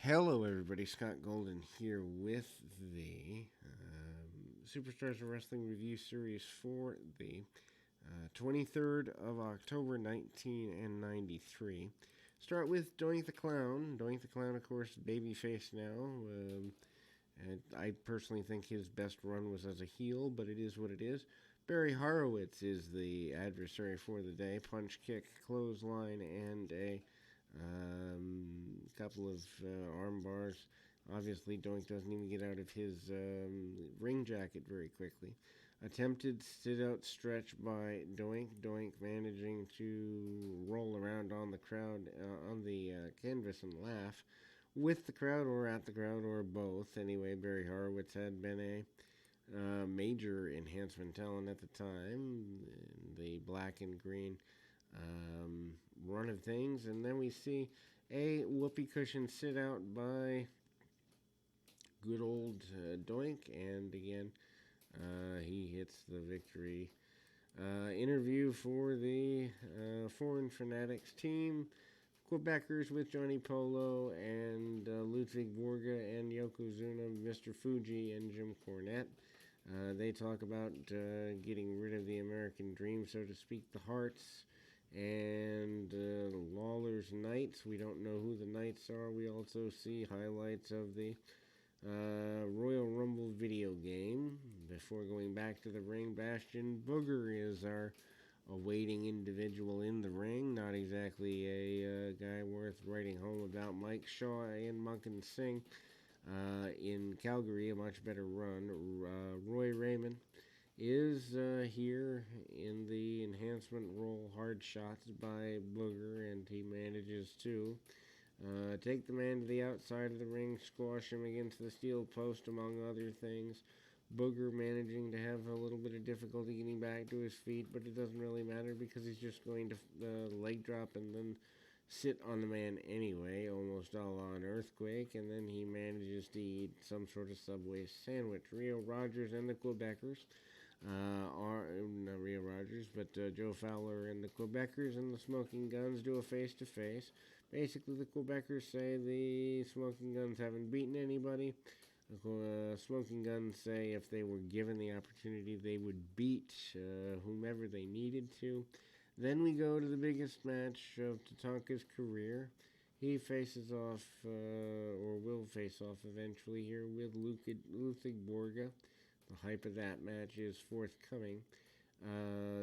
Hello, everybody. Scott Golden here with the Superstars of Wrestling Review Series for the 23rd of October, 1993. Start with Doink the Clown. Doink the Clown, of course, babyface now. And I personally think his best run was as a heel, but it is what it is. Barry Horowitz is the adversary for the day. Punch, kick, clothesline, and a couple of arm bars. Obviously, Doink doesn't even get out of his ring jacket very quickly. Attempted sit-out stretch by Doink. Doink managing to roll around on the crowd, on the canvas and laugh with the crowd or at the crowd or both. Anyway, Barry Horowitz had been a major enhancement talent at the time, the black and green run of things. And then we see a whoopee cushion sit out by good old Doink, and again, he hits the victory. Interview for the Foreign Fanatics team. Quebecers with Johnny Polo and Ludwig Borga and Yokozuna, Mr. Fuji, and Jim Cornette. They talk about getting rid of the American dream, so to speak, the Hearts, and Lawler's Knights. We don't know who the Knights are. We also see highlights of the Royal Rumble video game. Before going back to the ring, Bastion Booger is our awaiting individual in the ring. Not exactly a guy worth writing home about. Mike Shaw and Munkin Singh in Calgary, a much better run. Roy Raymond is here in the enhancement role. Hard shots by Booger, and he manages to take the man to the outside of the ring, squash him against the steel post, among other things. Booger managing to have a little bit of difficulty getting back to his feet, but it doesn't really matter because he's just going to leg drop and then sit on the man anyway, almost all on Earthquake, and then he manages to eat some sort of Subway sandwich. Rio Rogers and the Quebecers are not Rio Rogers, but Joe Fowler and the Quebecers and the Smoking Guns do a face-to-face. Basically, the Quebecers say the Smoking Guns haven't beaten anybody. The Smoking Guns say if they were given the opportunity, they would beat whomever they needed to. Then we go to the biggest match of Tatanka's career. He faces off, or will face off eventually here, with Ludwig Borga. The hype of that match is forthcoming.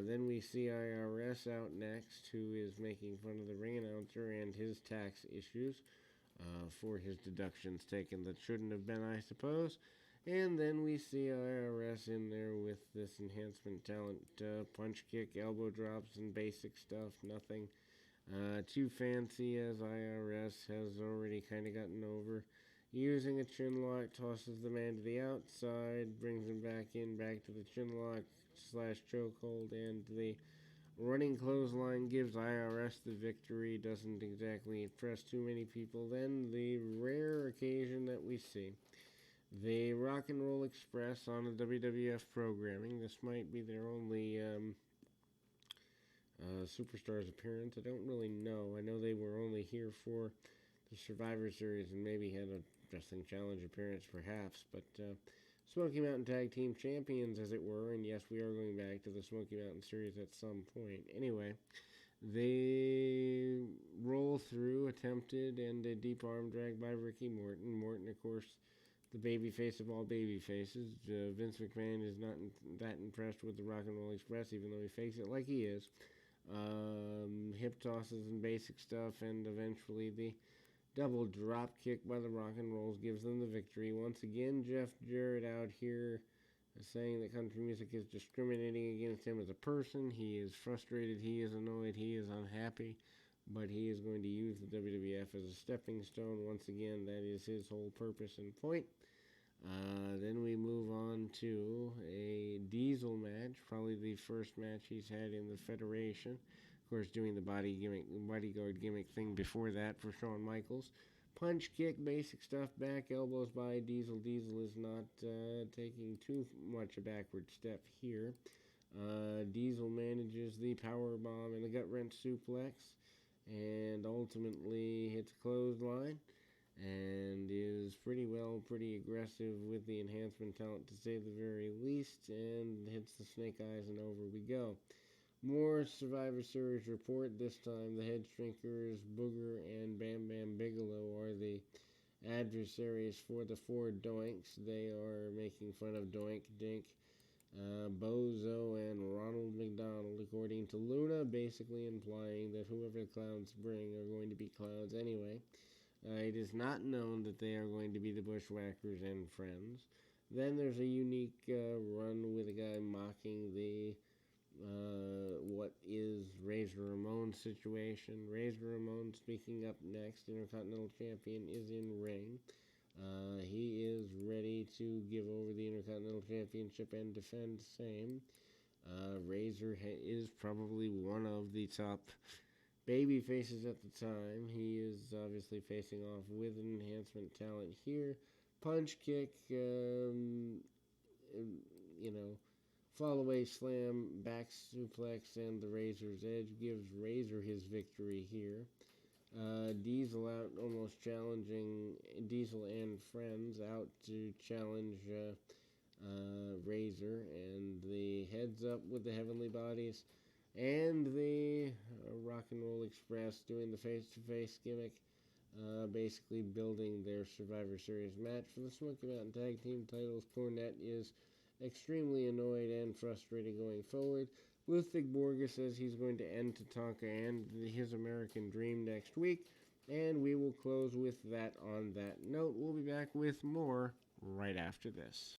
Then we see IRS out next, who is making fun of the ring announcer and his tax issues for his deductions taken that shouldn't have been, I suppose. And then we see IRS in there with this enhancement talent, punch kick, elbow drops, and basic stuff. Nothing too fancy, as IRS has already kind of gotten over. Using a chin lock, tosses the man to the outside, brings him back to the chin lock / chokehold, and the running clothesline gives IRS the victory. Doesn't exactly impress too many people. Then the rare occasion that we see, the Rock and Roll Express on the WWF programming. This might be their only Superstars appearance. I don't really know. I know they were only here for the Survivor Series and maybe had a Wrestling Challenge appearance perhaps, but Smoky Mountain Tag Team Champions, as it were, and yes, we are going back to the Smoky Mountain Series at some point. Anyway, they roll through, attempted, and a deep arm drag by Ricky Morton. Morton, of course, the baby face of all baby faces. Vince McMahon is not that impressed with the Rock and Roll Express, even though he fakes it like he is. Hip tosses and basic stuff, and eventually the double drop kick by the Rock and Rolls gives them the victory. Once again, Jeff Jarrett out here saying that country music is discriminating against him as a person. He is frustrated, he is annoyed, he is unhappy, but he is going to use the WWF as a stepping stone. Once again, that is his whole purpose and point. Then we move on to a Diesel match, probably the first match he's had in the Federation. Of course, doing the bodyguard gimmick thing before that for Shawn Michaels. Punch, kick, basic stuff, back elbows by Diesel. Diesel is not taking too much a backward step here. Diesel manages the power bomb and the gut wrench suplex, and ultimately hits a clothesline. And pretty well, pretty aggressive with the enhancement talent to say the very least, and hits the Snake Eyes, and over we go. More Survivor Series report. This time, the Head Shrinkers, Booger, and Bam Bam Bigelow are the adversaries for the four Doinks. They are making fun of Doink, Dink, Bozo, and Ronald McDonald, according to Luna, basically implying that whoever the clowns bring are going to be clowns anyway. It is not known that they are going to be the Bushwhackers and friends. Then there's a unique run with a guy mocking the what is Razor Ramon's situation. Razor Ramon, speaking up next, Intercontinental Champion, is in ring. He is ready to give over the Intercontinental Championship and defend same. Razor is probably one of the top baby faces at the time. He is obviously facing off with an enhancement talent here. Punch kick, fall away slam, back suplex, and the Razor's Edge gives Razor his victory here. Diesel out, almost challenging Diesel and friends out to challenge Razor, and the heads up with the Heavenly Bodies, and the Rock and Roll Express doing the face-to-face gimmick, basically building their Survivor Series match for the Smoky Mountain Tag Team titles. Cornette is extremely annoyed and frustrated going forward. Ludwig Borga says he's going to end Tatanka and his American Dream next week, and we will close with that on that note. We'll be back with more right after this.